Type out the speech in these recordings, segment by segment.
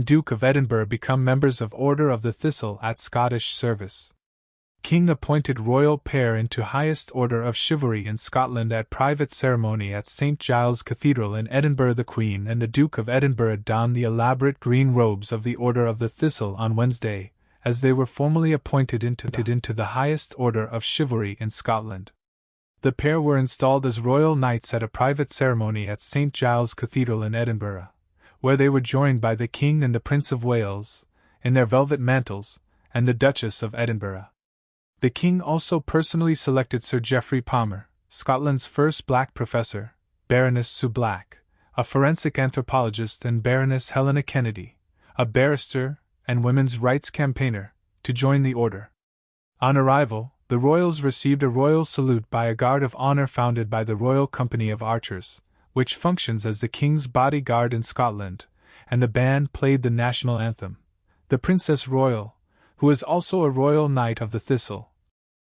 and Duke of Edinburgh become members of Order of the Thistle at Scottish service. King appointed royal pair into highest order of chivalry in Scotland at private ceremony at St. Giles Cathedral in Edinburgh. The Queen and the Duke of Edinburgh donned the elaborate green robes of the Order of the Thistle on Wednesday, as they were formally appointed into the highest order of chivalry in Scotland. The pair were installed as royal knights at a private ceremony at St. Giles Cathedral in Edinburgh, where they were joined by the King and the Prince of Wales, in their velvet mantles, and the Duchess of Edinburgh. The King also personally selected Sir Geoffrey Palmer, Scotland's first black professor, Baroness Sue Black, a forensic anthropologist, and Baroness Helena Kennedy, a barrister and women's rights campaigner, to join the order. On arrival, the royals received a royal salute by a guard of honor founded by the Royal Company of Archers, which functions as the King's bodyguard in Scotland, and the band played the national anthem. The Princess Royal, who is also a Royal Knight of the Thistle,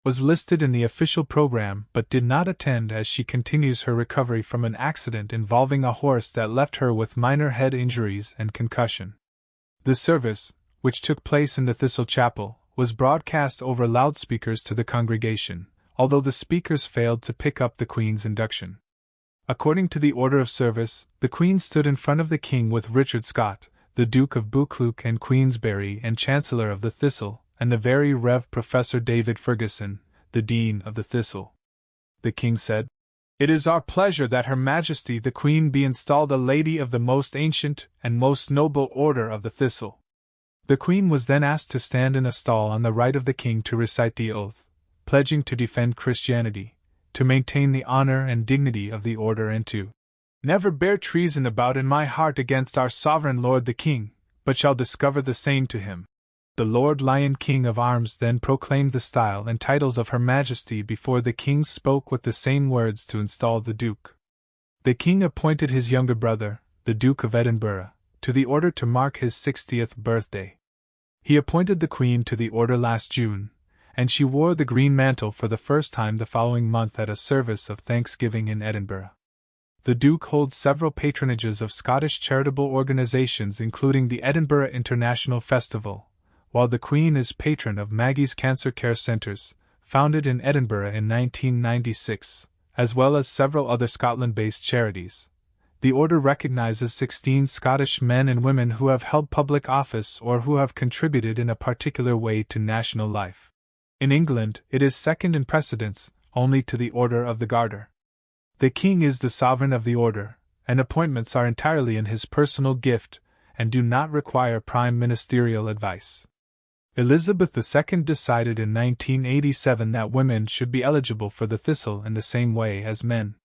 was listed in the official program but did not attend as she continues her recovery from an accident involving a horse that left her with minor head injuries and concussion. The service, which took place in the Thistle Chapel, was broadcast over loudspeakers to the congregation, although the speakers failed to pick up the Queen's induction. According to the order of service, the Queen stood in front of the King with Richard Scott, the Duke of Buccleuch and Queensberry and Chancellor of the Thistle, and the Very Rev. Professor David Ferguson, the Dean of the Thistle. The King said, "It is our pleasure that Her Majesty the Queen be installed a lady of the most ancient and most noble order of the Thistle." The Queen was then asked to stand in a stall on the right of the King to recite the oath, pledging to defend Christianity, to maintain the honor and dignity of the order, and to never bear treason about in my heart against our sovereign lord the King, but shall discover the same to him. The Lord Lion King of Arms then proclaimed the style and titles of Her Majesty before the King spoke with the same words to install the Duke. The King appointed his younger brother, the Duke of Edinburgh, to the order to mark his 60th birthday. He appointed the Queen to the order last June, and she wore the green mantle for the first time the following month at a service of Thanksgiving in Edinburgh. The Duke holds several patronages of Scottish charitable organisations including the Edinburgh International Festival, while the Queen is patron of Maggie's Cancer Care Centres, founded in Edinburgh in 1996, as well as several other Scotland-based charities. The order recognises 16 Scottish men and women who have held public office or who have contributed in a particular way to national life. In England, it is second in precedence, only to the Order of the Garter. The King is the sovereign of the order, and appointments are entirely in his personal gift and do not require prime ministerial advice. Elizabeth II decided in 1987 that women should be eligible for the Thistle in the same way as men.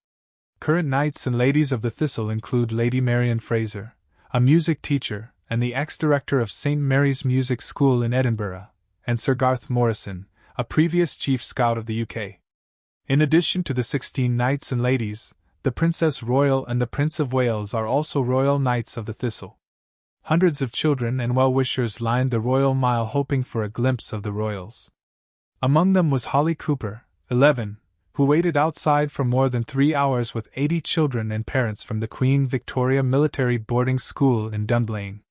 Current knights and ladies of the Thistle include Lady Marian Fraser, a music teacher and the ex-director of St. Mary's Music School in Edinburgh, and Sir Garth Morrison, a previous Chief Scout of the UK. In addition to the 16 knights and ladies, the Princess Royal and the Prince of Wales are also Royal Knights of the Thistle. Hundreds of children and well-wishers lined the Royal Mile hoping for a glimpse of the royals. Among them was Holly Cooper, 11, who waited outside for more than 3 hours with 80 children and parents from the Queen Victoria Military Boarding School in Dunblane.